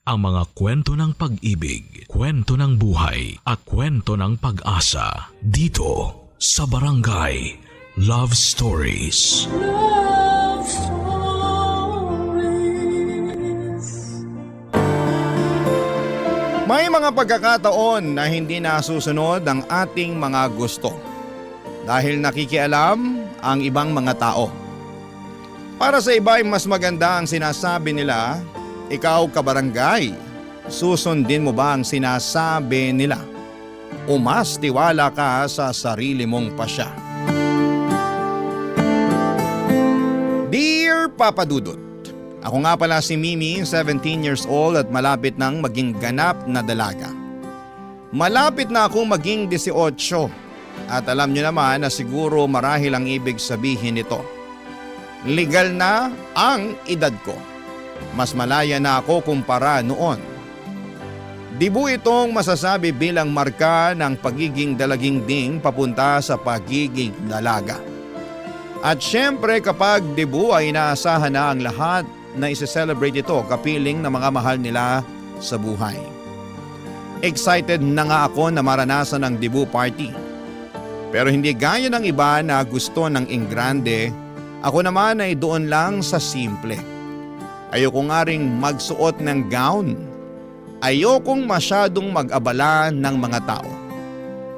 Ang mga kwento ng pag-ibig, kwento ng buhay at kwento ng pag-asa dito sa Barangay Love Stories. Love Stories. May mga pagkakataon na hindi nasusunod ang ating mga gusto dahil nakikialam ang ibang mga tao. Para sa iba ay mas maganda ang sinasabi nila. Ikaw kabarangay, susundin mo ba ang sinasabi nila? O mas tiwala ka sa sarili mong pasya? Dear Papa Dudut, ako nga pala si Mimi, 17 years old at malapit nang maging ganap na dalaga. Malapit na akong maging 18 at alam nyo naman na siguro marahil ang ibig sabihin nito. Legal na ang edad ko. Mas malaya na ako kumpara noon. Dibu itong masasabi bilang marka ng pagiging dalaging ding papunta sa pagiging dalaga. At syempre kapag dibu ay inaasahan na ang lahat na isi-celebrate ito kapiling ng mga mahal nila sa buhay. Excited na nga ako na maranasan ang dibu party. Pero hindi gaya ng iba na gusto ng ingrande, ako naman ay doon lang sa simple. Ayoko nga ring magsuot ng gown. Ayokong masyadong mag-abala ng mga tao.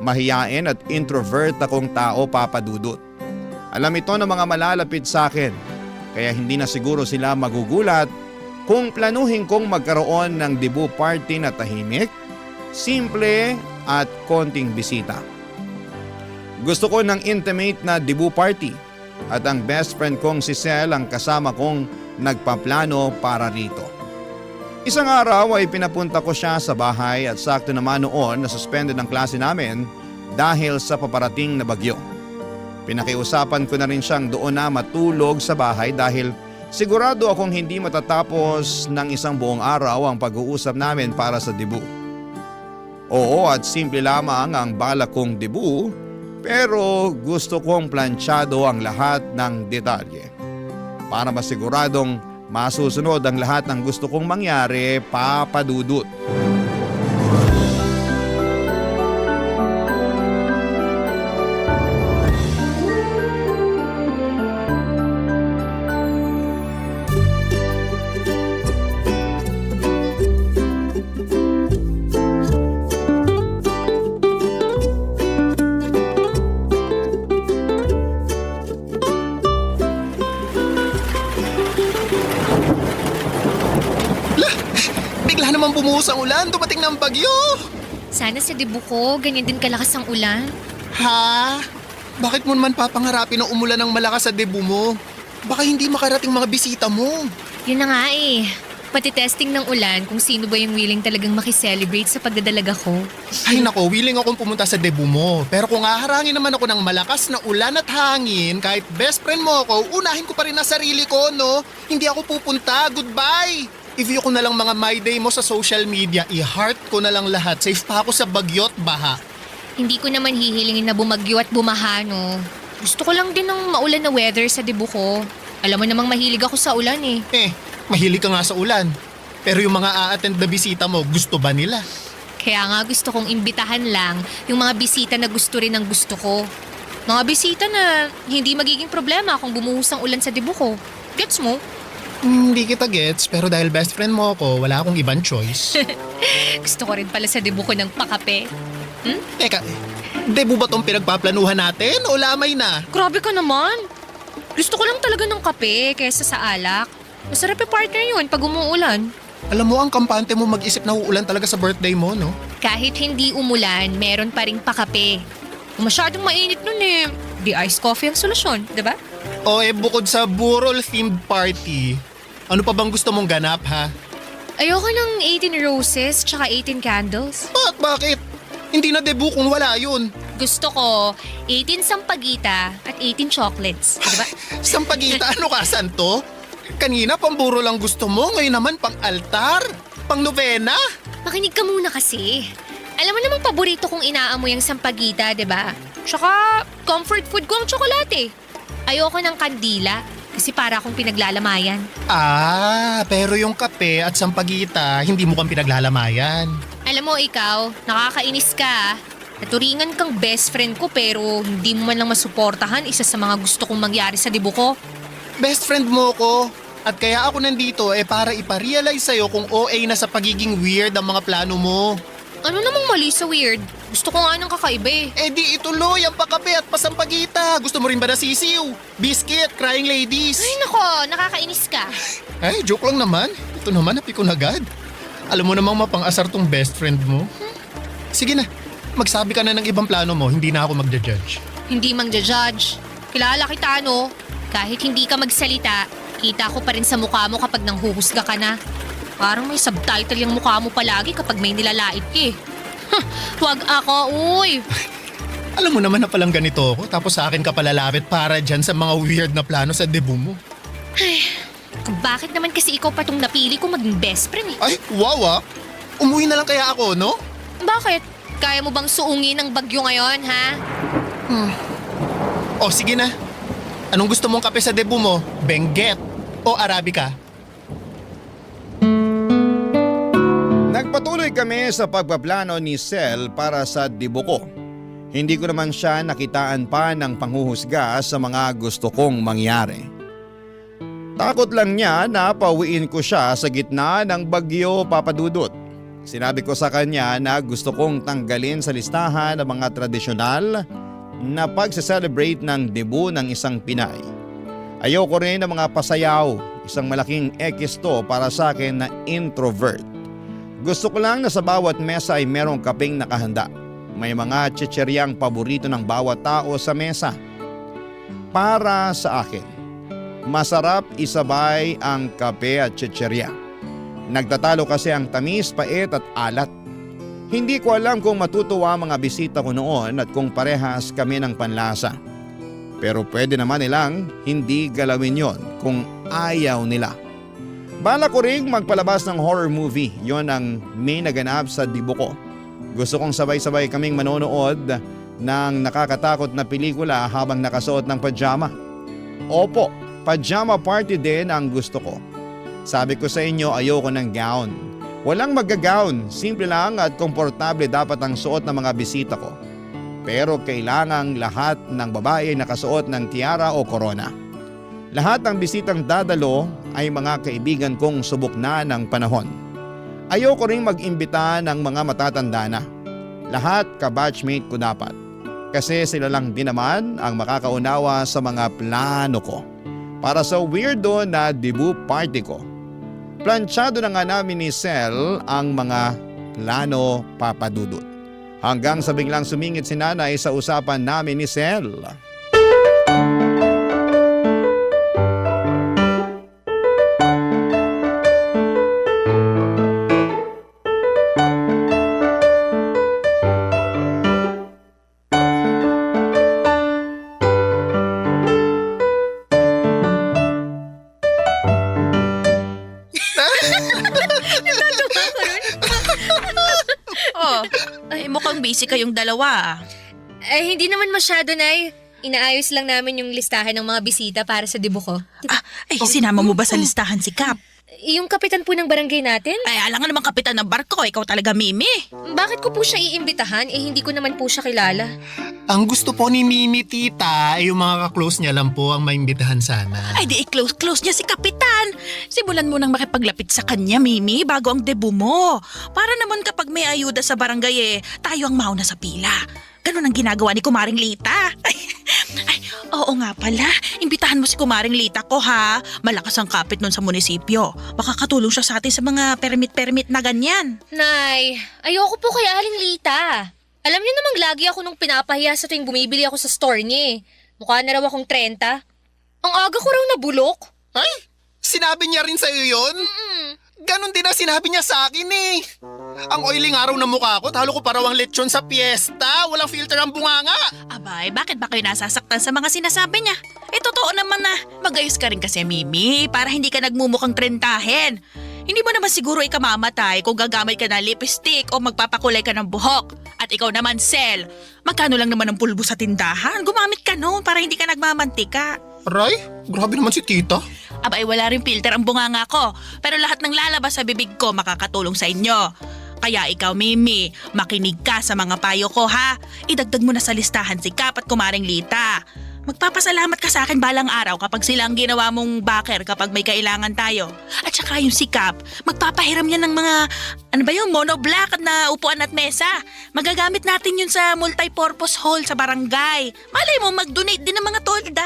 Mahiyain at introvert akong tao, Papa Dudut. Alam ito ng mga malalapit sa akin, kaya hindi na siguro sila magugulat kung planuhin kong magkaroon ng debut party na tahimik, simple at konting bisita. Gusto ko ng intimate na debut party at ang best friend kong si Sel ang kasama kong nagpaplano para rito. Isang araw ay pinapunta ko siya sa bahay at sakto naman noon na suspended ang klase namin dahil sa paparating na bagyo. Pinakiusapan ko na rin siyang doon na matulog sa bahay dahil sigurado akong hindi matatapos ng isang buong araw ang pag-uusap namin para sa debut. Oo, at simple lamang ang balak kong debut pero gusto kong planchado ang lahat ng detalye. Para masiguradong masusunod ang lahat ng gusto kong mangyari, Papa Dudut. Bumuhos ang ulan, dumating na ang bagyo. Sana sa dibu ko, ganyan din kalakas ang ulan. Ha? Bakit mo naman papangarapin na umulan ng malakas sa debu mo? Baka hindi makarating mga bisita mo. Yun na nga eh. Pati testing ng ulan kung sino ba yung willing talagang makiselebrate sa pagdadalaga ko. Ay nako, willing akong pumunta sa debu mo. Pero kung haharangin naman ako ng malakas na ulan at hangin, kahit best friend mo ako, unahin ko pa rin ang sarili ko, no? Hindi ako pupunta. Goodbye! I-view ko na lang mga my day mo sa social media, i-heart ko na lang lahat. Safe pa ako sa bagyo't baha. Hindi ko naman hihilingin na bumagyo at bumaha, no? Gusto ko lang din ng maulan na weather sa dibu ko. Alam mo namang mahilig ako sa ulan eh. Mahilig ka nga sa ulan. Pero yung mga a-attend na bisita mo, gusto ba nila? Kaya nga gusto kong imbitahan lang yung mga bisita na gusto rin ng gusto ko. Mga bisita na hindi magiging problema kung bumuhos ang ulan sa dibu ko. Gets mo? Hindi kita gets, pero dahil best friend mo ako, wala akong ibang choice. Gusto ko rin pala sa dibu ko ng pakape. Teka, debu ba tong pinagpaplanuhan natin o lamay na? Grabe ka naman. Gusto ko lang talaga ng kape kaysa sa alak. Masarap yung partner yun pag umuulan. Alam mo, ang kampante mo mag-isip na uulan talaga sa birthday mo, no? Kahit hindi umulan, meron pa ring pakape. Kung masyadong mainit nun eh, di iced coffee ang solusyon, diba? O bukod sa burol-themed party, ano pa bang gusto mong ganap, ha? Ayoko ng 18 roses tsaka 18 candles. Bakit? Hindi na debut kung wala yun. Gusto ko 18 sampagita at 18 chocolates, diba? Sampagita, ano ka, santo? Kanina pamburo lang gusto mo, ngayon naman pang altar, pang novena. Makinig ka muna kasi. Alam mo namang paborito kong inaamoy ang sampagita, diba? Tsaka comfort food ko ang tsokolate. Ayoko ng kandila. Kasi para akong pinaglalamayan. Pero yung kape at sampagita, hindi mo kang pinaglalamayan. Alam mo ikaw, nakakainis ka ah. Naturingan kang best friend ko pero hindi mo man lang masuportahan isa sa mga gusto kong mangyari sa dibo ko. Best friend mo ko. At kaya ako nandito para iparealize sa'yo kung OA na sa pagiging weird ang mga plano mo. Ano namang mali sa weird? Gusto ko nga ng kakaiba Di ituloy ang pakape at pasampagita. Gusto mo rin ba na sisiw? Biscuit, crying ladies? Ay nako, nakakainis ka. Ay, joke lang naman. Ito naman, napikon agad. Alam mo namang mapang-asar tong best friend mo. Sige na, magsabi ka na ng ibang plano mo, hindi na ako magja-judge. Hindi mang judge. Kilala kita no? Kahit hindi ka magsalita, kita ko pa rin sa mukha mo kapag nanghuhusga ka na. Parang may subtitle yung mukha mo palagi kapag may nilalait ka Huwag ako, uy! Alam mo naman na palang ganito ako, tapos sa akin ka palalapit para dyan sa mga weird na plano sa debut mo. Kung bakit naman kasi ikaw pa tong napili ko maging best friend Ay, wow Umuwi na lang kaya ako, no? Bakit? Kaya mo bang suungin ng bagyo ngayon, ha? Sige na. Anong gusto mong kape sa debut mo? Benguet o Arabica? Nagpatuloy kami sa pagpaplano ni Sel para sa dibo ko. Hindi ko naman siya nakitaan pa ng panghuhusga sa mga gusto kong mangyari. Takot lang niya na pauwiin ko siya sa gitna ng bagyo papadudot. Sinabi ko sa kanya na gusto kong tanggalin sa listahan ang mga tradisyonal na pagse-celebrate ng debut ng isang Pinay. Ayoko rin ng mga pasayaw, isang malaking X to para sa akin na introvert. Gusto ko lang na sa bawat mesa ay merong kapeng nakahanda. May mga chicheryang paborito ng bawat tao sa mesa. Para sa akin, masarap isabay ang kape at chicherya. Nagtatalo kasi ang tamis, pait at alat. Hindi ko alam kung matutuwa ang mga bisita ko noon at kung parehas kami ng panlasa. Pero pwede naman nilang hindi galawin yon kung ayaw nila. Bala ko ring magpalabas ng horror movie, yon ang may naganap sa dibo ko. Gusto kong sabay-sabay kaming manonood ng nakakatakot na pelikula habang nakasuot ng pajama. Opo, pajama party din ang gusto ko. Sabi ko sa inyo ayoko ng gown. Walang magga-gown, simple lang at komportable dapat ang suot ng mga bisita ko. Pero kailangang lahat ng babae nakasuot ng tiara o korona. Lahat ng bisitang dadalo ay mga kaibigan kong subok na ng panahon. Ayoko ring mag-imbita ng mga matatanda na. Lahat ka-batchmate ko dapat. Kasi sila lang din naman ang makakaunawa sa mga plano ko. Para sa weirdo na debut party ko. Planchado na nga namin ni Sel ang mga plano papadudot. Hanggang sa biglang sumingit si nanay sa usapan namin ni Sel. Mukhang busy kayong dalawa. Hindi naman masyado, Nay. Inaayos lang namin yung listahan ng mga bisita para sa dibo ko. Sinama mo ba sa listahan si Kap? Yung kapitan po ng barangay natin? Alam nga naman kapitan ng barko, ikaw talaga Mimi. Bakit ko po siya iimbitahan? Hindi ko naman po siya kilala. Ang gusto po ni Mimi, tita, ay yung mga kaklose niya lang po ang maimbitahan sana. Di i-close niya si kapitan. Simulan mo nang makipaglapit sa kanya, Mimi, bago ang debut mo. Para naman kapag may ayuda sa barangay tayo ang mauna sa pila. Ganun ang ginagawa ni Kumaring Lita. Oo nga pala. Imbitahan mo si Kumaring Lita ko ha. Malakas ang kapit nun sa munisipyo. Makakatulong siya sa atin sa mga permit na ganyan. Nay, ayoko po kay Aling Lita. Alam niyo namang lagi ako nung pinapahiya sa tuwing bumibili ako sa store niya. Mukha na raw akong 30. Ang aga ko raw nabulok. Ay, sinabi niya rin sa'yo yun? Ganon din ang sinabi niya sa akin Ang oily nga raw ng mukha ko, talo ko parawang lechon sa piyesta. Walang filter ang bunganga. Abay, bakit ba kayo nasasaktan sa mga sinasabi niya? Totoo naman na magayos ka rin kasi, Mimi, para hindi ka nagmumukhang trentahin. Hindi mo naman siguro ikamamatay kung gagamit ka ng lipstick o magpapakulay ka ng buhok. At ikaw naman, Sel, magkano lang naman ang pulbo sa tindahan? Gumamit ka noon para hindi ka nagmamantika. Aray, grabe naman si tita. Abay, wala rin filter ang bunganga ko. Pero lahat ng lalabas sa bibig ko makakatulong sa inyo. Kaya ikaw, Mimi, makinig ka sa mga payo ko ha. Idagdag mo na sa listahan si Kap at Kumaring Lita. Magpapasalamat ka sa akin balang araw kapag sila ang ginawa mong backer kapag may kailangan tayo. At saka yung si Kap, magpapahiram niya ng mga, monoblock na upuan at mesa. Magagamit natin yun sa multipurpose hall sa barangay. Malay mo, mag-donate din ng mga tolda.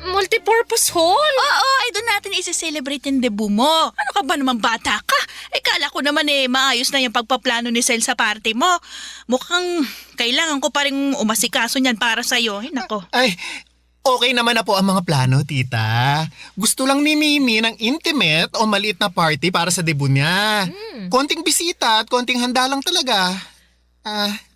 Multipurpose hall? Oo, ay doon natin isi-celebrate yung debut mo. Ano ka ba naman, bata ka? Kala ko naman maayos na yung pagpaplano ni Sel sa party mo. Mukhang kailangan ko pa rin umasikaso niyan para sa'yo. Ay, nako. Ay, okay naman na po ang mga plano, tita. Gusto lang ni Mimi ng intimate o maliit na party para sa debut niya. Konting bisita at konting handa lang talaga.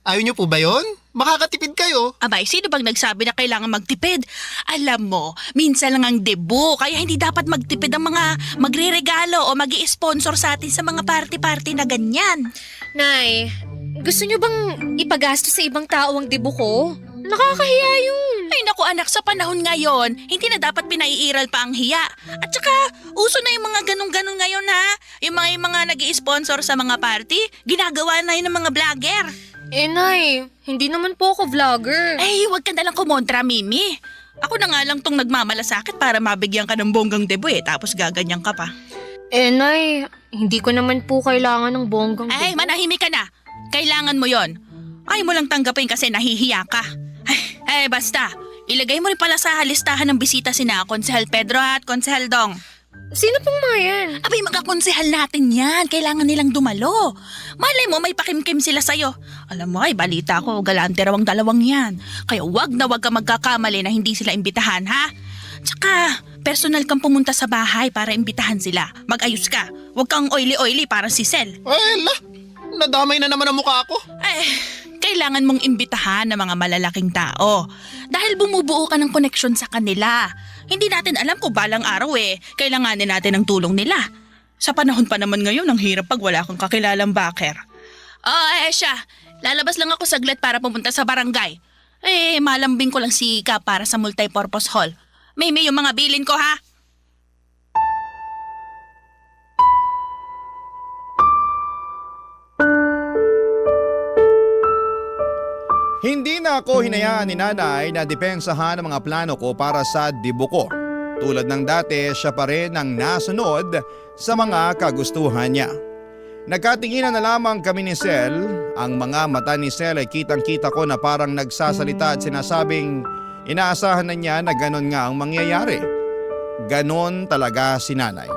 Ayaw niyo po ba yon? Makakatipid kayo. Abay, sino bang nagsabi na kailangan magtipid? Alam mo, minsan lang ang debut, kaya hindi dapat magtipid ang mga magre-regalo o mag-i-sponsor sa atin sa mga party-party na ganyan. Nay, gusto niyo bang ipagastos sa ibang tao ang debut ko? Nakakahiya yun. Ay naku anak, sa panahon ngayon, hindi na dapat pinaiiral pa ang hiya. At saka, uso na yung mga ganun-ganun ngayon ha. Yung mga nag-i-sponsor sa mga party, ginagawa na yun ng mga vlogger. Nay, hindi naman po ako vlogger. Ay, huwag ka nalang kumontra, Mimi. Ako na nga lang tong nagmamalasakit para mabigyan ka ng bonggang debut tapos gaganyan ka pa. Nay, hindi ko naman po kailangan ng bonggang Ay, debut. manahimik ka na. Kailangan mo yon. Ay mo lang tanggapin kasi nahihiya ka. Ay, basta. Ilagay mo rin pala sa listahan ng bisita sina Konsehal Pedro at Konsehal Dong. Sino pong mga yan? Abay, mga konsehal natin yan. Kailangan nilang dumalo. Malay mo, may pakimkim sila sa'yo. Alam mo, ay balita ko, galante raw ang dalawang yan. Kaya wag na wag ka magkakamali na hindi sila imbitahan, ha? Tsaka, personal kang pumunta sa bahay para imbitahan sila. Mag-ayos ka. Wag kang oily-oily para si Sel. Ay, nadamay na naman ang mukha ko. Ay, kailangan mong imbitahan ng mga malalaking tao. Dahil bumubuo ka ng koneksyon sa kanila. Hindi natin alam kung balang araw kailanganin natin ng tulong nila. Sa panahon pa naman ngayon, ang hirap pag wala kang kakilalang backer. Siya. Lalabas lang ako saglit para pumunta sa barangay. Malambing ko lang si Ka para sa multipurpose hall. May yung mga bilin ko ha. Hindi na ako hinayaan ni nanay na depensahan ang mga plano ko para sa debut ko. Tulad ng dati, siya pa rin ang nasunod sa mga kagustuhan niya. Nagkatinginan na lamang kami ni Sel. Ang mga mata ni Sel ay kitang-kita ko na parang nagsasalita at sinasabing inaasahan na niya na ganon nga ang mangyayari. Ganon talaga si nanay.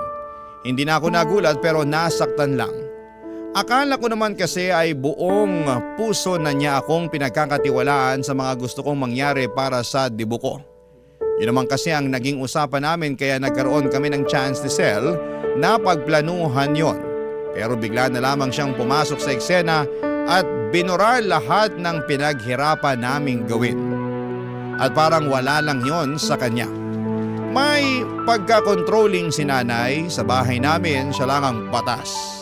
Hindi na ako nagulat pero nasaktan lang. Akala ko naman kasi ay buong puso na niya akong pinagkakatiwalaan sa mga gusto kong mangyari para sa debut ko. Yun naman kasi ang naging usapan namin kaya nagkaroon kami ng chance ni Sel na pagplanuhan yon. Pero bigla na lamang siyang pumasok sa eksena at binura lahat ng pinaghirapan naming gawin. At parang wala lang yon sa kanya. May pagka-controlling si nanay, sa bahay namin siya lang ang batas.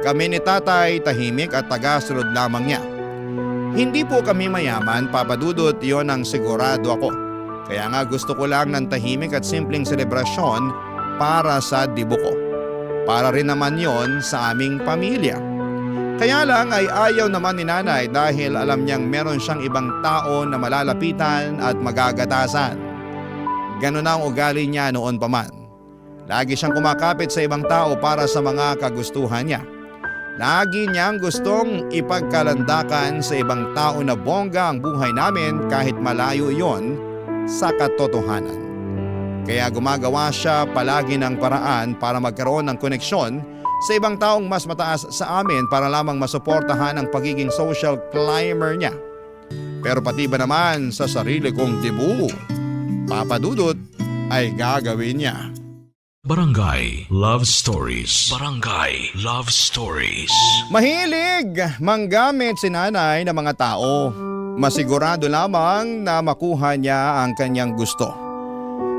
Kami ni tatay tahimik at tagasunod lamang niya. Hindi po kami mayaman, Papa Dudut, yon ang sigurado ako. Kaya nga gusto ko lang ng tahimik at simpleng selebrasyon para sa debut ko. Para rin naman yon sa aming pamilya. Kaya lang ay ayaw naman ni nanay dahil alam niyang meron siyang ibang tao na malalapitan at magagatasan. Ganon ang ugali niya noon pa man. Lagi siyang kumakapit sa ibang tao para sa mga kagustuhan niya. Lagi niyang gustong ipagkalandakan sa ibang tao na bongga ang buhay namin kahit malayo yon sa katotohanan. Kaya gumagawa siya palagi ng paraan para magkaroon ng koneksyon sa ibang taong mas mataas sa amin para lamang masuportahan ang pagiging social climber niya. Pero pati ba naman sa sarili kong debut, Papa Dudut, ay gagawin niya. Barangay Love Stories. Barangay Love Stories. Mahilig manggamit si nanay ng mga tao. Masigurado lamang na makuha niya ang kanyang gusto.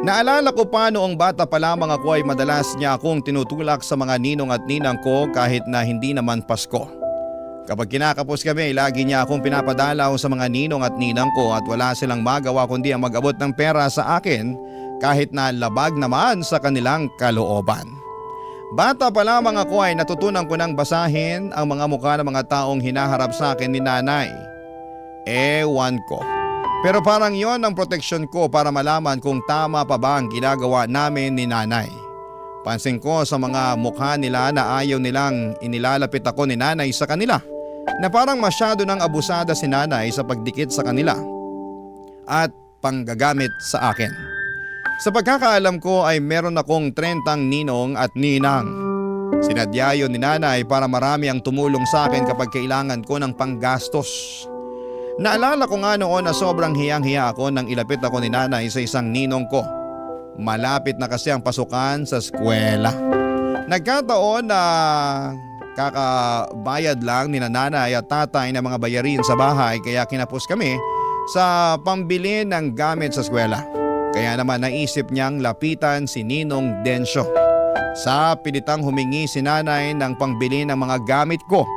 Naalala ko pa noong bata pa lamang ako ay madalas niya akong tinutulak sa mga ninong at ninang ko kahit na hindi naman Pasko. Kapag kinakapos kami, lagi niya akong pinapadalaw sa mga ninong at ninang ko at wala silang magawa kundi ang mag-abot ng pera sa akin kahit na labag naman sa kanilang kalooban. Bata pa lamang ako ay natutunan ko nang basahin ang mga mukha ng mga taong hinaharap sa akin ni nanay. Ewan ko. Pero parang yon ang proteksyon ko para malaman kung tama pa ba ang ginagawa namin ni nanay. Pansin ko sa mga mukha nila na ayaw nilang inilalapit ako ni nanay sa kanila, na parang masyado nang abusada si nanay sa pagdikit sa kanila at panggagamit sa akin. Sa pagkakaalam ko ay meron akong 30 ninong at ninang. Sinadya yun ni nanay para marami ang tumulong sa akin kapag kailangan ko ng panggastos. Naalala ko nga noon na sobrang hiyang-hiya ako nang ilapit ako ni nanay sa isang ninong ko. Malapit na kasi ang pasukan sa eskwela. Nagkataon na kakabayad lang ni nanay at tatay ng mga bayarin sa bahay, kaya kinapos kami sa pambili ng gamit sa eskwela. Kaya naman naisip niyang lapitan si Ninong Densyo. Sa pilitang humingi si nanay ng pangbili ng mga gamit ko.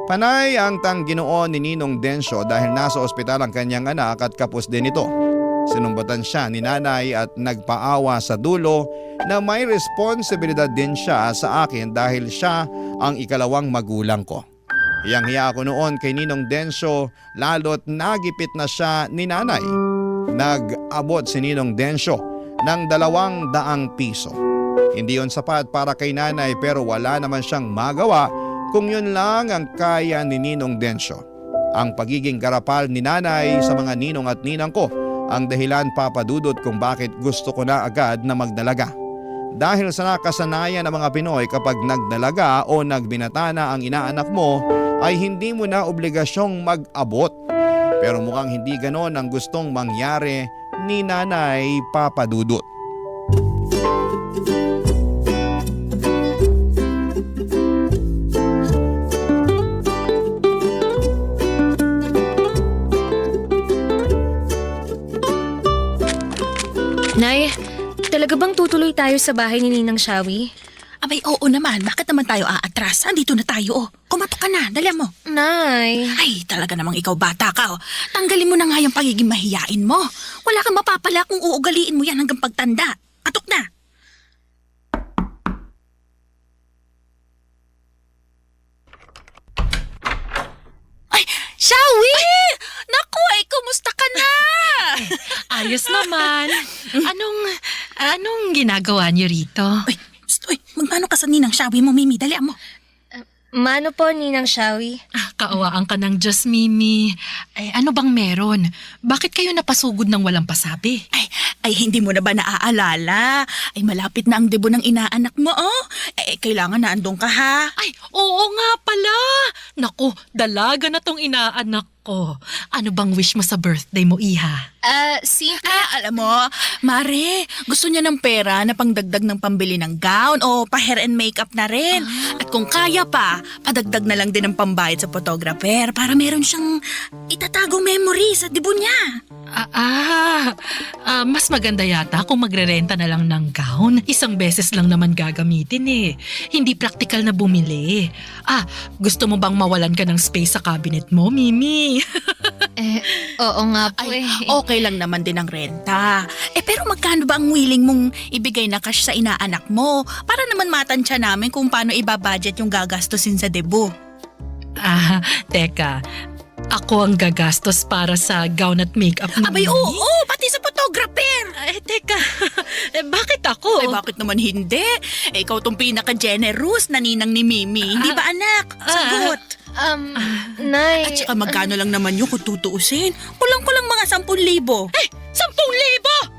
Panay ang tangginoon ni Ninong Densyo dahil nasa ospital ang kanyang anak at kapos din ito. Sinumbatan siya ni nanay at nagpaawa sa dulo na may responsibilidad din siya sa akin dahil siya ang ikalawang magulang ko. Hiyang-hiya ako noon kay Ninong Densyo lalo't nagipit na siya ni nanay. Nag-abot si Ninong Densyo ng 200 piso. Hindi yon sapat para kay nanay pero wala naman siyang magawa kung yun lang ang kaya ni Ninong Densyo. Ang pagiging garapal ni nanay sa mga ninong at ninang ko ang dahilan, Papa Dudut, kung bakit gusto ko na agad na magdalaga. Dahil sa nakasanayan ng mga Pinoy, kapag nagdalaga o nagbinata na ang inaanak mo ay hindi mo na obligasyong mag-abot. Pero mukhang hindi ganon ang gustong mangyari ni Nanay Papa Dudut. Nay, talaga bang tutuloy tayo sa bahay ni Ninang Shawi? Abay, oo naman. Bakit naman tayo aatras? Andito na tayo, oh. Kumatok ka na. Dali mo. Nay. Ay, talaga namang ikaw bata ka, oh. Tanggalin mo na nga yung pagiging mahiyain mo. Wala kang mapapala kung uugaliin mo yan hanggang pagtanda. Katok na. Ay, Shawi! Naku, ay, kumusta ka na? Ayos naman. Anong ginagawa niyo rito? Uy, magmano ka sa ninang Shawi mo, Mimi? Dali mo. Mano po, Ninang Shawi? Kaawaan ka ng Diyos, Mimi. Ay, ano bang meron? Bakit kayo napasugod ng walang pasabi? Ay, hindi mo na ba naaalala? Ay, malapit na ang debut ng inaanak mo, oh. Kailangan na andong ka, ha? Ay, oo nga pala. Naku, dalaga na tong inaanak ko. Ano bang wish mo sa birthday mo, Iha? Simple. Alam mo, Mare, gusto niya ng pera na pangdagdag ng pambili ng gown o pa-hair and makeup na rin. At kung kaya pa, padagdag na lang din ng pambayad sa photographer para meron siyang itatagong memory sa debut niya. Mas maganda yata kung magre-renta na lang ng gown. Isang beses lang naman gagamitin eh. Hindi praktikal na bumili. Gusto mo bang mawalan ka ng space sa cabinet mo, Mimi? Oo nga po Ay, okay lang naman din ang renta. Pero magkano ba ang willing mong ibigay na cash sa inaanak mo? Para naman matansya namin kung paano ibabudget yung gagastusin sa debut. Teka. Ako ang gagastos para sa gown at makeup ni Abay, Mimi? oo, pati sa photographer. Teka. Bakit ako? Ay, bakit naman hindi? Ikaw tong pinaka-generous na ninang ni Mimi. Hindi ba, anak? Sagot. Nay. At saka magkano lang naman yun kung tutuusin? Kulang-kulang mga 10,000. 10,000!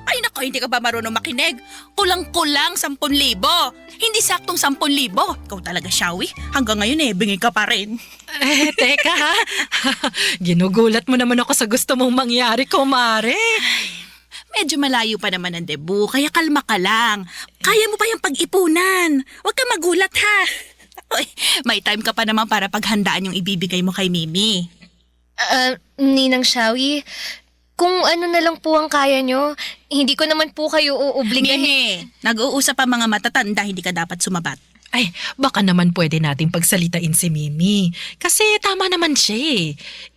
Ay nako, hindi ka ba marunong makinig? Kulang-kulang 10,000. Hindi saktong 10,000. Ikaw talaga, Shawi. Hanggang ngayon bingi ka pa rin. Teka ha. Ginugulat mo naman ako sa gusto mong mangyari, kumare. Medyo malayo pa naman ang debut, kaya kalma ka lang. Kaya mo pa yung pag-ipunan. Huwag ka magulat, ha? Uy, may time ka pa naman para paghandaan yung ibibigay mo kay Mimi. Ninang Shawi, kung ano na lang po ang kaya nyo, hindi ko naman po kayo uubligahin. Mimi, nag-uusap pa mga matatanda, hindi ka dapat sumabat. Ay, baka naman pwede nating pagsalitain si Mimi. Kasi tama naman siya eh.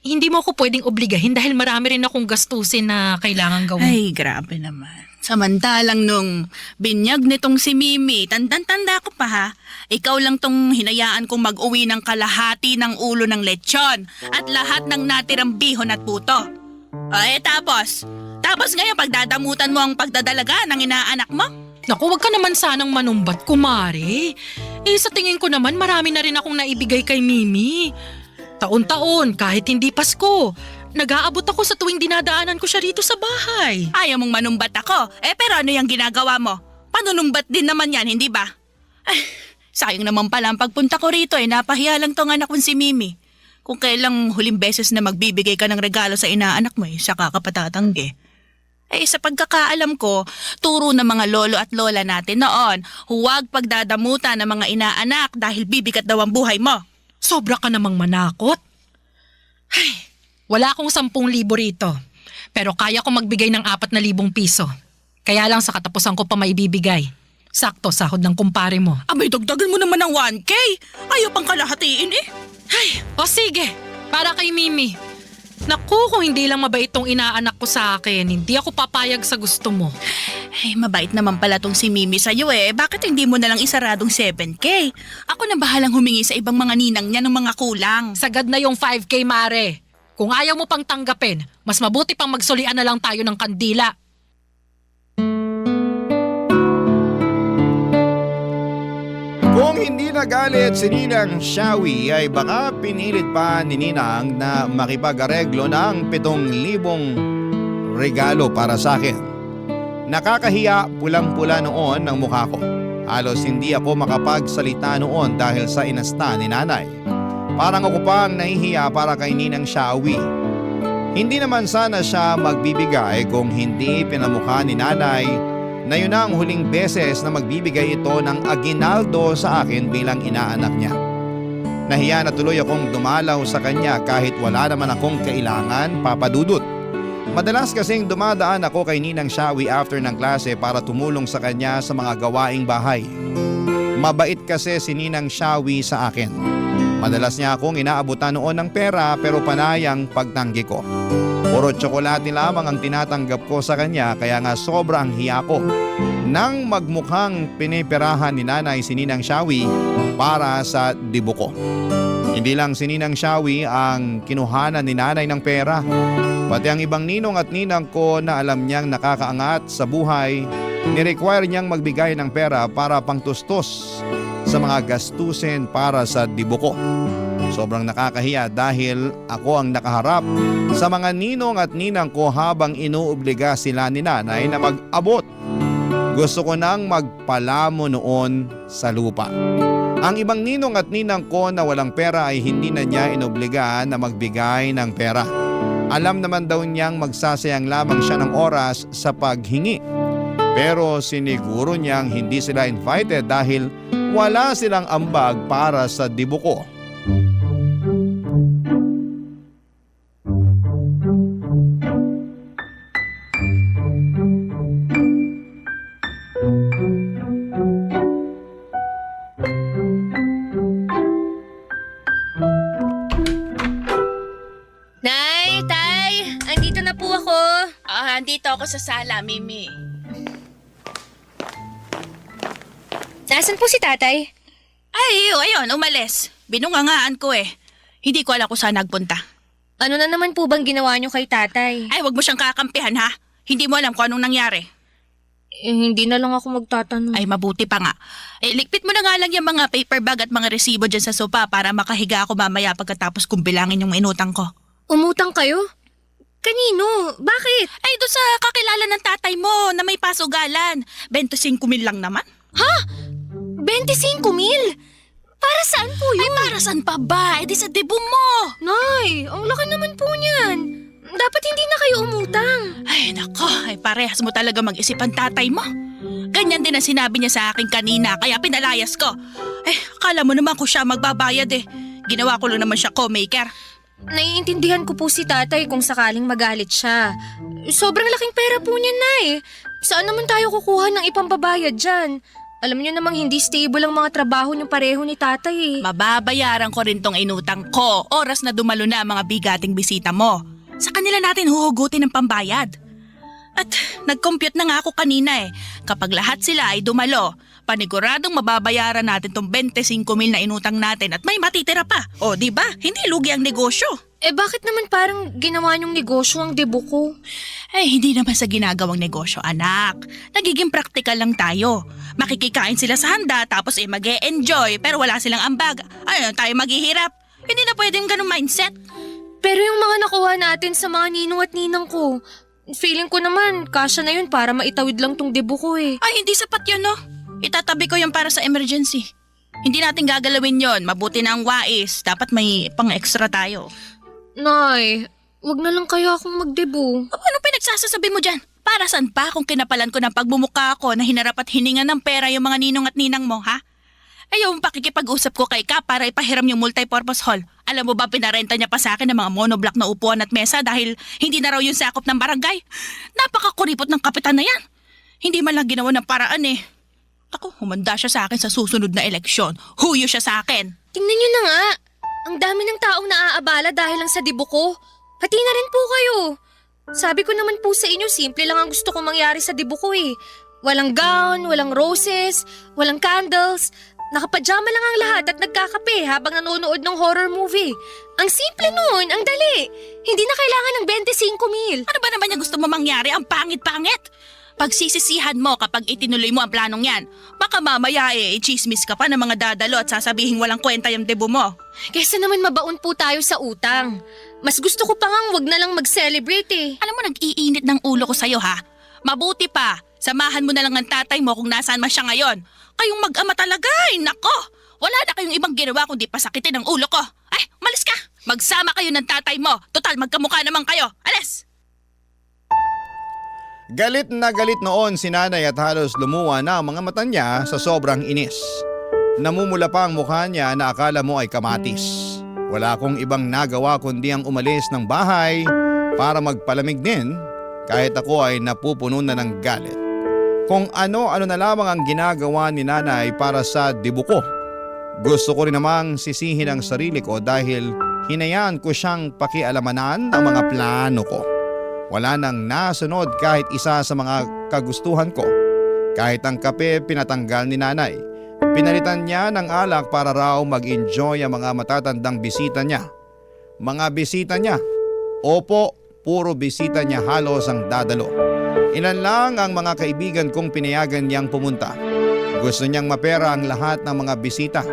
Hindi mo ako pwedeng obligahin dahil marami rin akong gastusin na kailangan gawin. Ay, grabe naman. Samantalang nung binyag nitong si Mimi, tanda ko pa ha, ikaw lang tong hinayaan kong mag-uwi ng kalahati ng ulo ng lechon at lahat ng natirang bihon at puto. Tapos ngayon pagdadamutan mo ang pagdadalaga ng inaanak mo? Naku, wag ka naman sanang manumbat, kumare. Sa tingin ko naman marami na rin akong naibigay kay Mimi. Taon-taon, kahit hindi Pasko, nag-aabot ako sa tuwing dinadaanan ko siya rito sa bahay. Ayaw mong manumbat ako, pero ano yung ginagawa mo? Panunumbat din naman yan, hindi ba? Sayang naman pala ang pagpunta ko rito napahiya lang tong anak kong si Mimi. Kung kailang huling beses na magbibigay ka ng regalo sa inaanak mo saka ka patatanggi. Sa pagkakaalam ko, turo ng mga lolo at lola natin noon, huwag pagdadamutan ng mga inaanak dahil bibigat daw ang buhay mo. Sobra ka namang manakot. Wala akong 10,000 rito. Pero kaya ko magbigay ng 4,000 piso. Kaya lang sa katapusan ko pa maibibigay. Sakto sahod ng kumpare mo. Abay, dagdagan mo naman ng 1K. Ayaw pang kalahatiin O sige, para kay Mimi. Naku, kung hindi lang mabait tong inaanak ko sa akin, hindi ako papayag sa gusto mo. Mabait naman pala tong si Mimi sa'yo Bakit hindi mo nalang isaradong 7K? Ako na bahalang humingi sa ibang mga ninang niya ng mga kulang. Sagad na yung 5K, Mare. Kung ayaw mo pang tanggapin, mas mabuti pang magsulian na lang tayo ng kandila. Kung hindi nagalit si Ninang Shawi ay baka pinilit pa ni Ninang na makipag-areglo ng 7,000 regalo para sa akin. Nakakahiya, pulang-pula noon ang mukha ko. Halos hindi ako makapagsalita noon dahil sa inasta ni nanay. Parang ako pang nahihiya para kay Ninang Shawi. Hindi naman sana siya magbibigay kung hindi pinamukha ni nanay na yun ang huling beses na magbibigay ito ng aginaldo sa akin bilang inaanak niya. Nahiya na tuloy akong dumalaw sa kanya kahit wala naman akong kailangan, Papa Dudut. Madalas kasing dumadaan ako kay Ninang Shawi after ng klase para tumulong sa kanya sa mga gawaing bahay. Mabait kasi si Ninang Shawi sa akin. Madalas niya akong inaabutan noon ng pera pero panayang pagtanggi ko. Puro tsokolate lamang ang tinatanggap ko sa kanya kaya nga sobrang hiya ko nang magmukhang piniperahan ni nanay si Ninang Shawi para sa dibo ko. Hindi lang si Ninang Shawi ang kinuhanan ni nanay ng pera. Pati ang ibang ninong at ninang ko na alam niyang nakakaangat sa buhay, ni-require niyang magbigay ng pera para pangtustos sa mga gastusin para sa dibo ko. Sobrang nakakahiya dahil ako ang nakaharap sa mga ninong at ninang ko habang inuobliga sila ni nanay na mag-abot. Gusto ko nang magpalamo noon sa lupa. Ang ibang ninong at ninang ko na walang pera ay hindi na niya inobligaan na magbigay ng pera. Alam naman daw niyang magsasayang lamang siya ng oras sa paghingi. Pero siniguro niyang hindi sila invited dahil wala silang ambag para sa dibo ko. Nay, Tay, andito na po ako. Andito ako sa sala, Mimi. Nasaan po si Tatay? Ayun, umalis. Binungangaan ko Hindi ko alam kung saan nagpunta. Ano na naman po bang ginawa niyo kay Tatay? Wag mo siyang kakampihan ha. Hindi mo alam kung anong nangyari. Hindi na lang ako magtatanong. Mabuti pa nga. Likpit mo na nga lang yung mga paper bag at mga resibo dyan sa sopa para makahiga ako mamaya pagkatapos kong bilangin yung inutang ko. Umutang kayo? Kanino? Bakit? Doon sa kakilala ng tatay mo na may pasugalan. 25,000 lang naman. 25,000? Para saan po yun? Para saan pa ba? Di sa debo mo. Nay, ang laki naman po niyan. Dapat hindi na kayo umutang. Nako, parehas mo talaga mag-isip ang tatay mo. Ganyan din ang sinabi niya sa akin kanina, kaya pinalayas ko. Akala mo naman ko siya magbabayad Ginawa ko lang naman siya co-maker. Naiintindihan ko po si Tatay kung sakaling magalit siya. Sobrang laking pera po niya, Nay. Saan naman tayo kukuha ng ipambabayad dyan? Alam niyo namang hindi stable ang mga trabaho niyo pareho ni Tatay Mababayaran ko rin tong inutang ko. Oras na dumalo na ang mga bigating bisita mo. Sa kanila natin huhugutin ng pambayad. At nag-compute na nga ako kanina Kapag lahat sila ay dumalo, paniguradong mababayaran natin tong 25,000 na inutang natin at may matitira pa. O di ba? Hindi lugi ang negosyo. Bakit naman parang ginawa niyong negosyo ang debo ko? Hindi naman sa ginagawang negosyo, anak. Nagiging practical lang tayo. Makikikain sila sa handa tapos mag-e-enjoy pero wala silang ambag. Ayun, tayo maghihirap. Hindi na pwedeng ganun mindset. Pero yung mga nakuha natin sa mga ninong at ninang ko, feeling ko naman kasya na yun para maitawid lang tong debo ko Ay, hindi sapat yun, no? Itatabi ko yun para sa emergency. Hindi natin gagalawin yon. Mabuti na ang wais. Dapat may pang-extra tayo. Nay, wag na lang kaya akong magdebo. Ano pinagsasasabi mo dyan? Para saan pa kung kinapalan ko ng pagmumukha ko na hinarap at hininga ng pera yung mga ninong at ninang mo, ha? Yung pakikipag-usap ko kay Kap para ipahiram yung multipurpose hall. Alam mo ba pinarenta niya pa sa akin ng mga monoblock na upuan at mesa dahil hindi na raw yung sakop ng barangay? Napakakuripot ng kapitan na yan. Hindi man lang ginawa ng paraan Ako, humanda siya sa akin sa susunod na eleksyon. Huyo siya sa akin. Tingnan niyo na nga. Ang dami ng taong naaabala dahil lang sa debo ko. Pati na rin po kayo. Sabi ko naman po sa inyo, simple lang ang gusto kong mangyari sa debo ko Walang gown, walang roses, walang candles. Nakapajama lang ang lahat at nagkakape habang nanonood ng horror movie. Ang simple nun, ang dali. Hindi na kailangan ng 25,000. Ano ba naman yung gusto mo mangyari? Ang pangit-pangit. Pagsisisihan mo kapag itinuloy mo ang planong yan. Baka mamaya i-chismis ka pa ng mga dadalo at sasabihin walang kwenta yung debo mo. Kesa naman mabaon po tayo sa utang. Mas gusto ko pa ngang wag na lang mag-celebrate Alam mo, nag-iinit ng ulo ko sa'yo, ha? Mabuti pa, samahan mo na lang ang tatay mo kung nasaan man siya ngayon. Kayong mag-ama talaga, nako! Wala na kayong ibang ginawa kundi pasakitin ang ulo ko. Ay, malis ka! Magsama kayo ng tatay mo. Total, magkamukha naman kayo. Alis! Galit na galit noon si nanay at halos lumuwa na ang mga mata niya sa sobrang inis. Namumula pa ang mukha niya na akala mo ay kamatis. Wala akong ibang nagawa kundi ang umalis ng bahay para magpalamig din kahit ako ay napupuno na ng galit. Kung ano-ano na lamang ang ginagawa ni nanay para sa debo ko. Gusto ko rin namang sisihin ang sarili ko dahil hinayaan ko siyang pakialamanan ang mga plano ko. Wala nang nasunod kahit isa sa mga kagustuhan ko. Kahit ang kape pinatanggal ni nanay. Pinalitan niya ng alak para raw mag-enjoy ang mga matatandang bisita niya. Mga bisita niya. Opo, puro bisita niya halos ang dadalo. Ilan lang ang mga kaibigan kong pinayagan niyang pumunta. Gusto niyang mapera ang lahat ng mga bisita.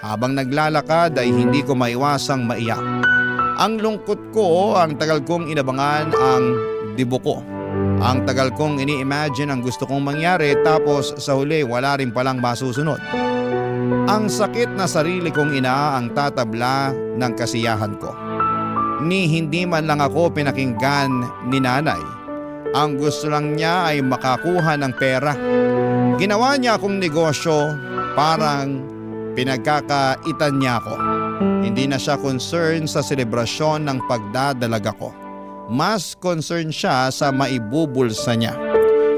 Habang naglalakad ay hindi ko maiwasang maiyak. Ang lungkot ko, ang tagal kong inabangan ang debo ko. Ang tagal kong ini-imagine ang gusto kong mangyari tapos sa huli wala rin palang masusunod. Ang sakit na sarili kong ina ang tatabla ng kasiyahan ko. Ni hindi man lang ako pinakinggan ni nanay. Ang gusto lang niya ay makakuha ng pera. Ginawa niya akong negosyo, parang pinagkakaitan niya ako. Hindi na siya concerned sa selebrasyon ng pagdadalaga ko. Mas concerned siya sa maibubulsa niya.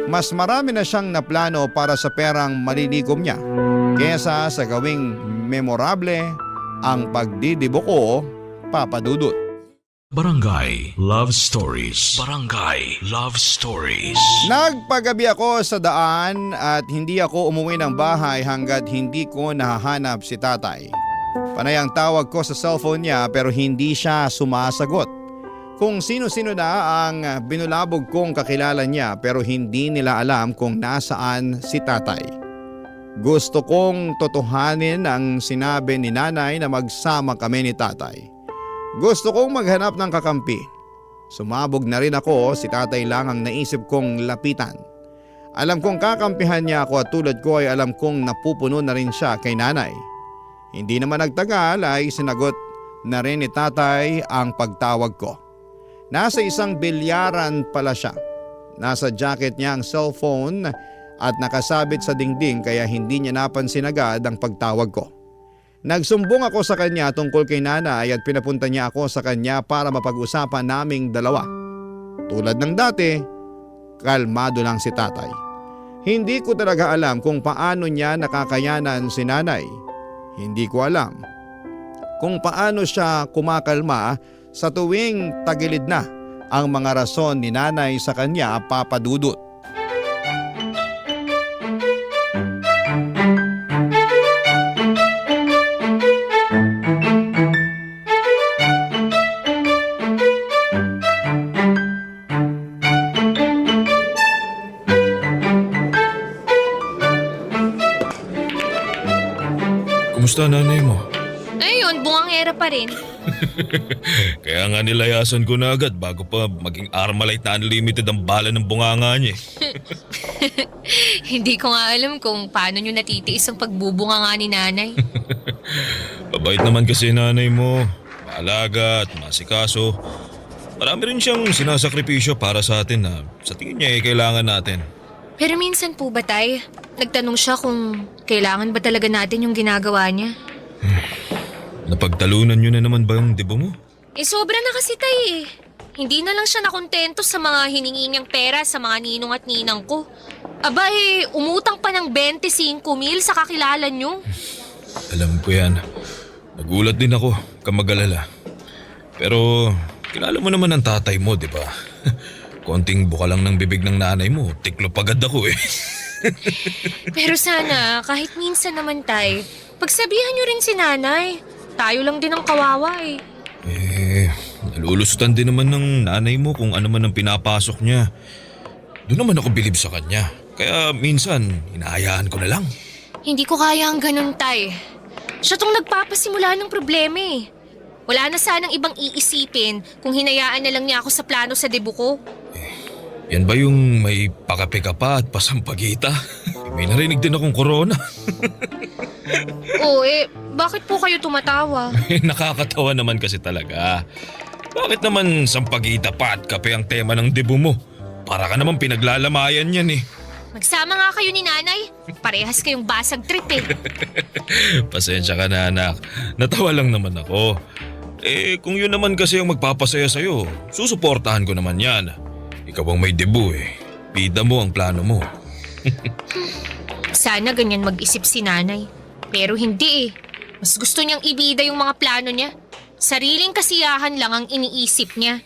Mas marami na siyang naplano para sa perang malilikom niya kesa sa gawing memorable ang pagdidibo ko, Papa Dudut. Barangay Love Stories. Barangay Love Stories. Nagpagabi ako sa daan at hindi ako umuwi ng bahay hanggat hindi ko nahahanap si tatay. Panay ang tawag ko sa cellphone niya pero hindi siya sumasagot. Kung sino-sino na ang binulabog kong kakilala niya pero hindi nila alam kung nasaan si tatay. Gusto kong totohanin ang sinabi ni nanay na magsama kami ni tatay. Gusto kong maghanap ng kakampi. Sumabog na rin ako, si tatay lang ang naisip kong lapitan. Alam kong kakampihan niya ako at tulad ko ay alam kong napupuno na rin siya kay nanay. Hindi naman nagtagal ay sinagot na rin ni tatay ang pagtawag ko. Nasa isang bilyaran pala siya. Nasa jacket niya ang cellphone at nakasabit sa dingding kaya hindi niya napansin agad ang pagtawag ko. Nagsumbong ako sa kanya tungkol kay nanay at pinapunta niya ako sa kanya para mapag-usapan naming dalawa. Tulad ng dati, kalmado lang si tatay. Hindi ko talaga alam kung paano niya nakakayanan si nanay. Hindi ko alam kung paano siya kumakalma sa tuwing tagilid na ang mga rason ni nanay sa kanya, Papa Dudut. Kumusta nanay mo? Ayun, bungangera pa rin. Kaya nga nilayasan ko na agad bago pa maging Armalite na unlimited ang bala ng bunganga niya. Hindi ko nga alam kung paano nyo natitiis ang pagbubunga nga ni nanay. Mabait naman kasi nanay mo. Maalaga at masikaso. Marami rin siyang sinasakripisyo para sa atin na sa tingin niya kailangan natin. Pero minsan po ba, Tay? Nagtanong siya kung kailangan ba talaga natin yung ginagawa niya. Napagtalunan niyo na naman ba yung debo mo? Sobra na kasi, Tay eh. Hindi na lang siya nakontento sa mga hiningi niyang pera sa mga ninong at ninang ko. Aba umutang pa ng 25,000 sa kakilala niyo. Alam ko yan. Nagulat din ako, kamagalala. Pero kilala mo naman ang tatay mo, di ba? Konting buka lang ng bibig ng nanay mo, tiklop agad ako eh. Pero sana, kahit minsan naman, Tay, pagsabihan niyo rin si nanay. Tayo lang din ang kawawa eh. Nalulusutan din naman ng nanay mo kung ano man ang pinapasok niya. Doon naman ako bilib sa kanya. Kaya minsan, hinahayaan ko na lang. Hindi ko kaya ang ganun, Tay. Siya tong nagpapasimula ng problema eh. Wala na sanang ibang iisipin kung hinayaan na lang niya ako sa plano sa debut ko. Yan ba yung may pakape ka pa at pasampagita? May narinig din akong corona. Bakit po kayo tumatawa? Nakakatawa naman kasi talaga. Bakit naman sampagita pa at kape ang tema ng debut mo? Para ka naman pinaglalamayan yan eh. Magsama nga kayo ni nanay. Parehas kayong basag trip eh. Pasensya ka na anak. Natawa lang naman ako. Kung yun naman kasi ang magpapasaya sa'yo, susuportahan ko naman yan. Ikaw ang may debut eh. Bida mo ang plano mo. Sana ganyan mag-isip si nanay. Pero hindi eh. Mas gusto niyang ibida yung mga plano niya. Sariling kasiyahan lang ang iniisip niya.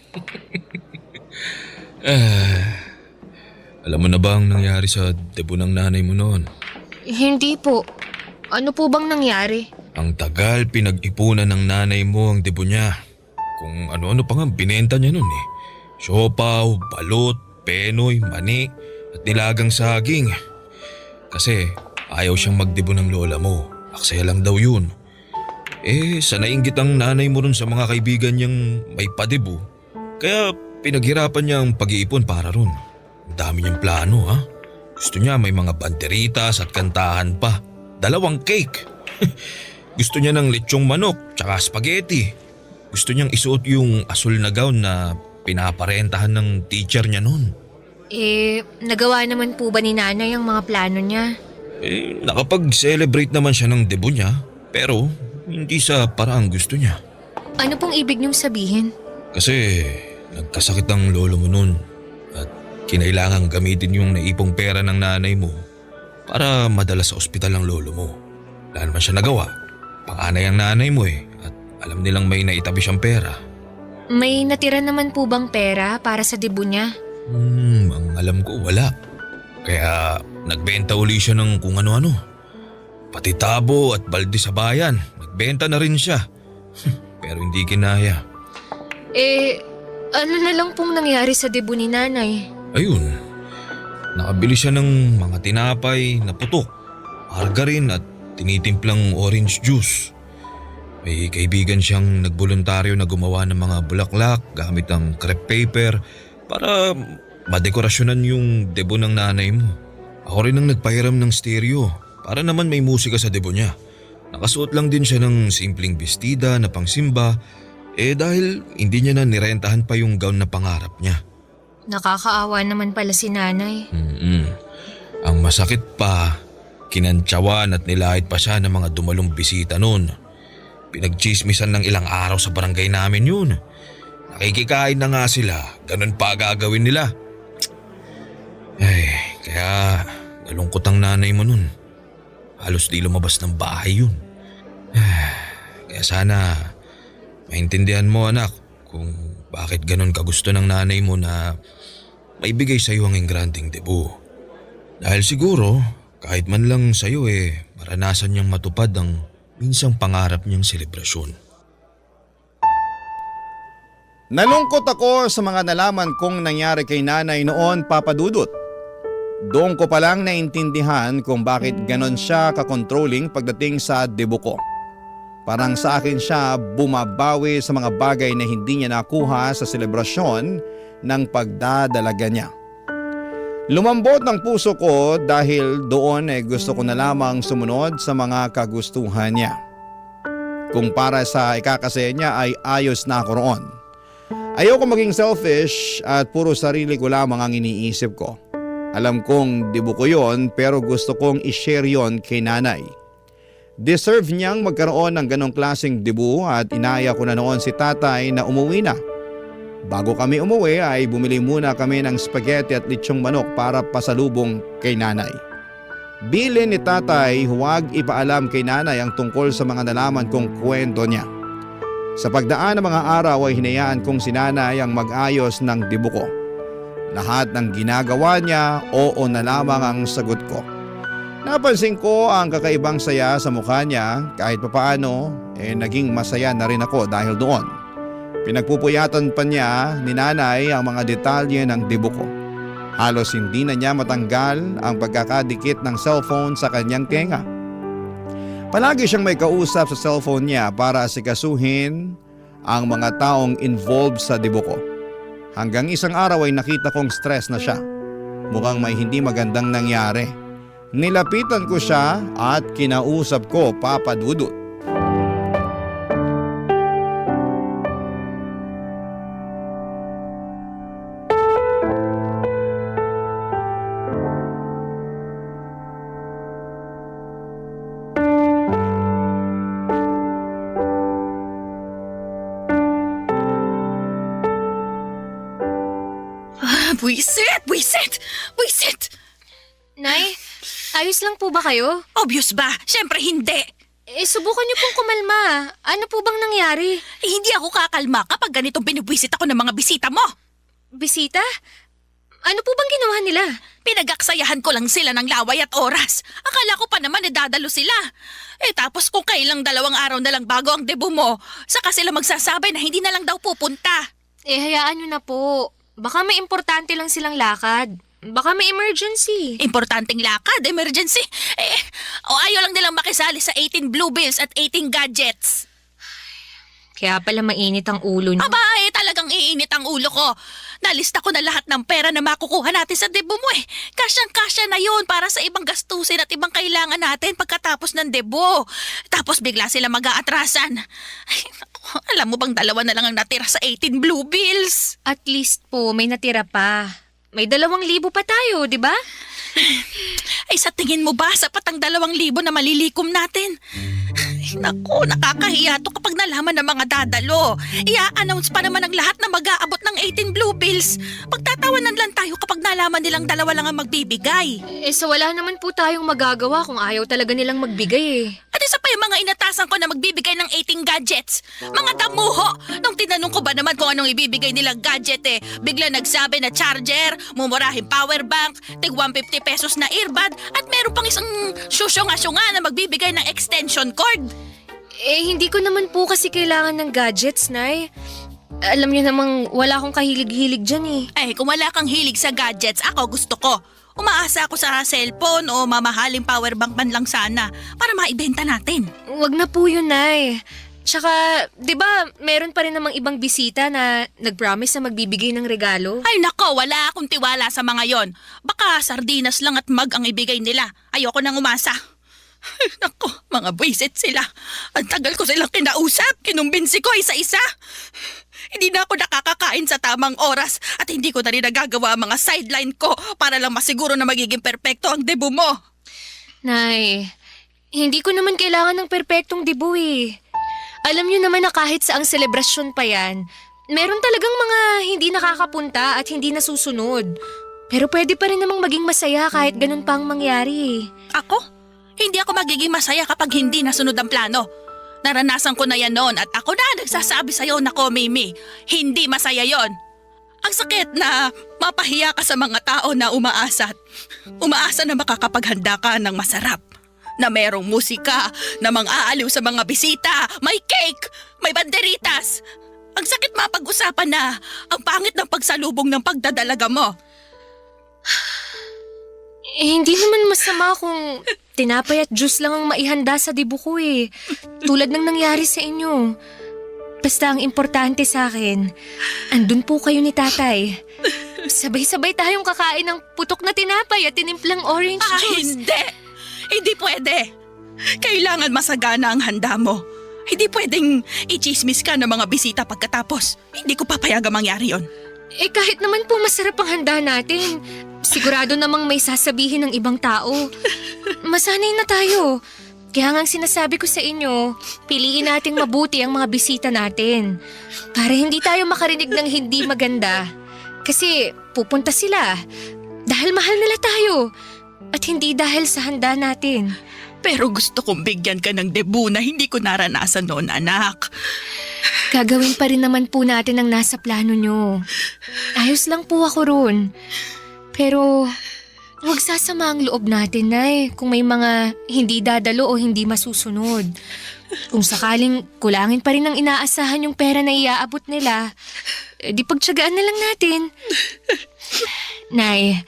Alam mo na ba ang nangyari sa debut ng nanay mo noon? Hindi po. Ano po bang nangyari? Ang tagal pinag-ipunan ng nanay mo ang debut niya. Kung ano-ano pa nga binenta niya noon eh. Siopaw, balot, penoy, mani at nilagang saging. Kasi ayaw siyang magdebut ng lola mo. Aksaya lang daw yun. Sa nainggit ang nanay mo ron sa mga kaibigan niyang may padebut. Kaya pinaghirapan niya ang pag-iipon para ron. Ang dami niyang plano ha. Gusto niya may mga banderitas at kantahan pa. 2 cake. Gusto niya ng lechong manok tsaka spaghetti. Gusto niyang isuot yung asul na gown na pinaparentahan ng teacher niya noon. Nagawa naman po ba ni nanay ang mga plano niya? Nakapag-celebrate naman siya ng debut niya. Pero hindi sa paraang gusto niya. Ano pong ibig niyong sabihin? Kasi nagkasakit ang lolo mo noon. At kinailangang gamitin yung naipong pera ng nanay mo para madala sa ospital ang lolo mo. Wala naman siya nagawa. Panganay ang nanay mo eh. At alam nilang may naitabi siyang pera. May natira naman po bang pera para sa debut niya? Ang alam ko wala. Kaya nagbenta uli siya ng kung ano-ano. Pati tabo at balde sa bayan. Nagbenta na rin siya. Pero hindi kinaya. Ano na lang pong nangyari sa debut ni nanay? Ayun. Nakabili siya ng mga tinapay na putok, margarine at tinitimplang orange juice. May kaibigan siyang nagboluntaryo na gumawa ng mga bulaklak gamit ang crepe paper para madekorasyonan yung debut ng nanay mo. Ako rin ang nagpahiram ng stereo para naman may musika sa debut niya. Nakasuot lang din siya ng simpleng bestida na pangsimba dahil hindi niya na nirentahan pa yung gown na pangarap niya. Nakakaawa naman pala si nanay. Ang masakit pa, kinantsawan at nilahit pa siya ng mga dumalong bisita noon. Pinagchismisan ng ilang araw sa barangay namin yun. Nakikikain na nga sila, ganun pa gagawin nila. Kaya nalungkot ang nanay mo nun. Halos di lumabas ng bahay yun. Kaya sana maintindihan mo anak kung bakit ganon kagusto ng nanay mo na maibigay sa'yo ang engranding debut. Dahil siguro, kahit man lang sa'yo maranasan niyang matupad ang minsang pangarap niyang selebrasyon. Nalungkot ako sa mga nalaman kong nangyari kay nanay noon, Papa Dudut. Doon ko palang naintindihan kung bakit ganon siya kakontrolling pagdating sa debut ko. Parang sa akin siya bumabawi sa mga bagay na hindi niya nakuha sa selebrasyon ng pagdadalaga niya. Lumambot ng puso ko dahil doon gusto ko na lamang sumunod sa mga kagustuhan niya. Kung para sa ikakasaya niya ay ayos na ako roon. Ayoko maging selfish at puro sarili ko lamang ang iniisip ko. Alam kong debut ko yon pero gusto kong i-share yon kay nanay. Deserve niyang magkaroon ng ganong klaseng debut at inaya ko na noon si tatay na umuwi na. Bago kami umuwi ay bumili muna kami ng spaghetti at lechong manok para pasalubong kay nanay. Bilin ni tatay huwag ipaalam kay nanay ang tungkol sa mga nalaman kong kwento niya. Sa pagdaan ng mga araw ay hinayaan kong si nanay ang mag-ayos ng debut ko. Lahat ng ginagawa niya, oo na lamang ang sagot ko. Napansin ko ang kakaibang saya sa mukha niya kahit papaano naging masaya na rin ako dahil doon. Pinagpupuyatan pa niya ni nanay ang mga detalye ng debut ko. Halos hindi na niya matanggal ang pagkakadikit ng cellphone sa kanyang tenga. Palagi siyang may kausap sa cellphone niya para asikasuhin ang mga taong involved sa debut ko. Hanggang isang araw ay nakita kong stress na siya. Mukhang may hindi magandang nangyari. Nilapitan ko siya at kinausap ko, Papa Dudut. Buisit! Buisit! Buisit! Nay, ayos lang po ba kayo? Obvious ba? Siyempre hindi. Subukan niyo pong kumalma. Ano po bang nangyari? Hindi ako kakalma kapag ganitong binibwisit ako ng mga bisita mo. Bisita? Ano po bang ginawa nila? Pinagaksayahan ko lang sila ng laway at oras. Akala ko pa naman dadalo sila. Tapos kung kailang 2 araw na lang bago ang debut mo, saka sila magsasabi na hindi na lang daw pupunta. Hayaan niyo na po. Baka may importante lang silang lakad. Baka may emergency. Importanteng lakad, emergency. Ayaw lang nilang makisali sa 18 blue bills at 18 gadgets. Kaya pala mainit ang ulo niyo. Aba, talagang iinit ang ulo ko. Nalista ko na lahat ng pera na makukuha natin sa debut mo Kasyang-kasya na yun para sa ibang gastusin at ibang kailangan natin pagkatapos ng debut. Tapos bigla sila mag-aatrasan. Ay, alam mo bang 2 na lang ang natira sa 18 blue bills? At least po, may natira pa. May 2,000 pa tayo, di ba? Sa tingin mo ba sapat ang 2,000 na malilikom natin? Naku, nakakahiya to kapag nalaman ng mga dadalo. I-announce pa naman ang lahat na mag-aabot ng 18 blue bills. Pagtatawanan lang tayo kapag nalaman nilang 2 lang ang magbibigay. So wala naman po tayong magagawa kung ayaw talaga nilang magbigay At isa pa yung mga inatasan ko na magbibigay ng 18 gadgets. Mga damuho! Nung tinanong ko ba naman kung anong ibibigay nilang gadget bigla nagsabi na charger, mumurahing power bank, tig 150 pesos na earbud, at meron pang isang syusyonga-syunga na magbibigay ng extension cord. Hindi ko naman po kasi kailangan ng gadgets, Nay. Alam niyo namang wala akong kahilig-hilig dyan Kung wala kang hilig sa gadgets, ako gusto ko. Umaasa ako sa cellphone o mamahaling powerbank man lang sana para maibenta natin. Wag na po yun, Nay. Tsaka, di ba, meron pa rin namang ibang bisita na nag-promise na magbibigay ng regalo? Ay nako, wala akong tiwala sa mga yon. Baka sardinas lang at mag ang ibigay nila. Ayoko nang umasa. Ay, nako, mga buwisit sila. Ang tagal ko silang kinausap, kinumbinsi ko isa-isa. Hindi na ako nakakakain sa tamang oras at hindi ko na rin nagagawa ang mga sideline ko para lang masiguro na magiging perpekto ang debut mo. Nay, hindi ko naman kailangan ng perpektong debut Alam niyo naman na kahit saang selebrasyon pa yan, meron talagang mga hindi nakakapunta at hindi nasusunod. Pero pwede pa rin namang maging masaya kahit ganun pa ang mangyari Ako? Hindi ako magiging masaya kapag hindi nasunod ang plano. Naranasan ko na yan noon at ako na nagsasabi sa'yo na Mimi, hindi masaya yon. Ang sakit na mapahiya ka sa mga tao na umaasa na makakapaghanda ka ng masarap. Na merong musika, na mang-aaliw sa mga bisita, may cake, may banderitas. Ang sakit mapag-usapan na ang pangit ng pagsalubong ng pagdadalaga mo. Hindi naman masama kung tinapay at juice lang ang maihanda sa dibu ko eh. Tulad ng nangyari sa inyo. Basta ang importante sa akin, andun po kayo ni tatay. Sabay-sabay tayong kakain ng putok na tinapay at tinimplang orange juice. Hindi! Hindi pwede! Kailangan masagana ang handa mo. Hindi pwedeng i-chismis ka ng mga bisita pagkatapos. Hindi ko papayagang mangyari yon. Eh kahit naman po masarap ang handa natin, sigurado namang may sasabihin ng ibang tao. Masanay na tayo. Kaya nga ang sinasabi ko sa inyo, piliin nating mabuti ang mga bisita natin. Para hindi tayo makarinig ng hindi maganda. Kasi pupunta sila dahil mahal nila tayo. At hindi dahil sa handa natin. Pero gusto kong bigyan ka ng debu na hindi ko naranasan noon, anak. Gagawin pa rin naman po natin ang nasa plano nyo. Ayos lang po ako ron. Pero huwag sasama ang loob natin, Nay, kung may mga hindi dadalo o hindi masusunod. Kung sakaling kulangin pa rin ang inaasahan yung pera na iaabot nila, di pagtsagaan na lang natin. Nay,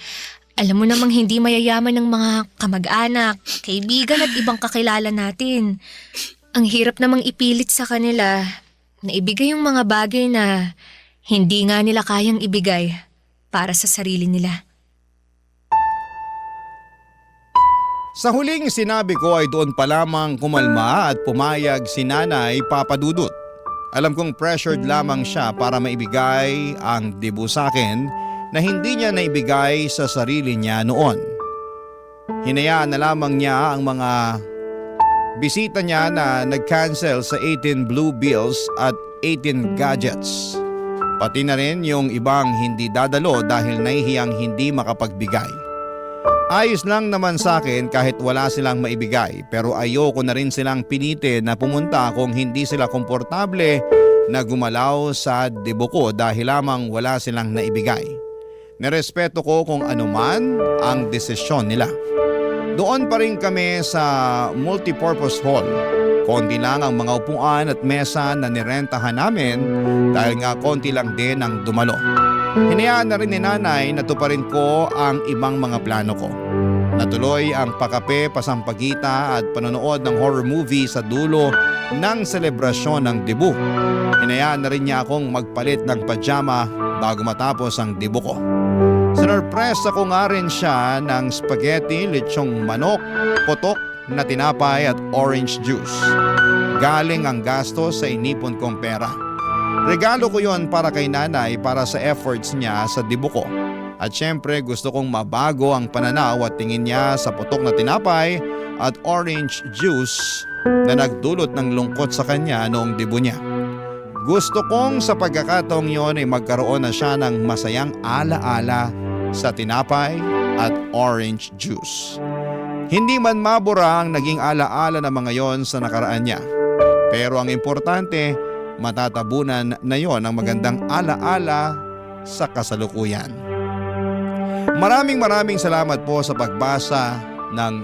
alam mo namang hindi mayayaman ng mga kamag-anak, kaibigan at ibang kakilala natin. Ang hirap namang ipilit sa kanila na ibigay yung mga bagay na hindi nga nila kayang ibigay para sa sarili nila. Sa huling sinabi ko ay doon pa lamang kumalma at pumayag si Nanay Papadudut. Alam kong pressured lamang siya para maibigay ang dibu sa akin na hindi niya naibigay sa sarili niya noon. Hinayaan na lamang niya ang mga bisita niya na nag-cancel sa 18 blue bills at 18 gadgets. Pati na rin yung ibang hindi dadalo dahil nahihiyang hindi makapagbigay. Ayos lang naman sa akin kahit wala silang maibigay, pero ayoko na rin silang pinitin na pumunta kung hindi sila komportable na gumalaw sa dibu ko dahil lamang wala silang naibigay. Nerespeto ko kung anuman ang desisyon nila. Doon pa rin kami sa multipurpose hall. Konti lang ang mga upuan at mesa na nirentahan namin dahil nga konti lang din ang dumalo. Hinayaan na rin ni Nanay na tuparin ko ang ibang mga plano ko. Natuloy ang pakape, pasampagita at panonood ng horror movie sa dulo ng selebrasyon ng dibu. Hinayaan na rin niya akong magpalit ng pajama bago matapos ang dibu ko. Sinurpresa ko nga rin siya ng spaghetti, lechong manok, potok na tinapay at orange juice. Galing ang gasto sa inipon kong pera. Regalo ko yon para kay Nanay para sa efforts niya sa dibu ko. At syempre gusto kong mabago ang pananaw at tingin niya sa putok na tinapay at orange juice na nagdulot ng lungkot sa kanya noong dibu niya. Gusto kong sa pagkakataong yon ay magkaroon na siya ng masayang alaala sa tinapay at orange juice. Hindi man mabura ang naging alaala ng mga yon sa nakaraan niya. Pero ang importante, matatabunan na yon ang magandang alaala sa kasalukuyan. Maraming salamat po sa pagbasa ng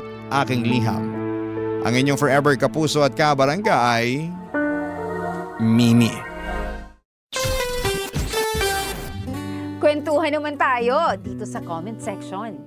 aking liham. Ang inyong forever kapuso at kabarangay, Mimi. Kwentuhan naman tayo dito sa comment section.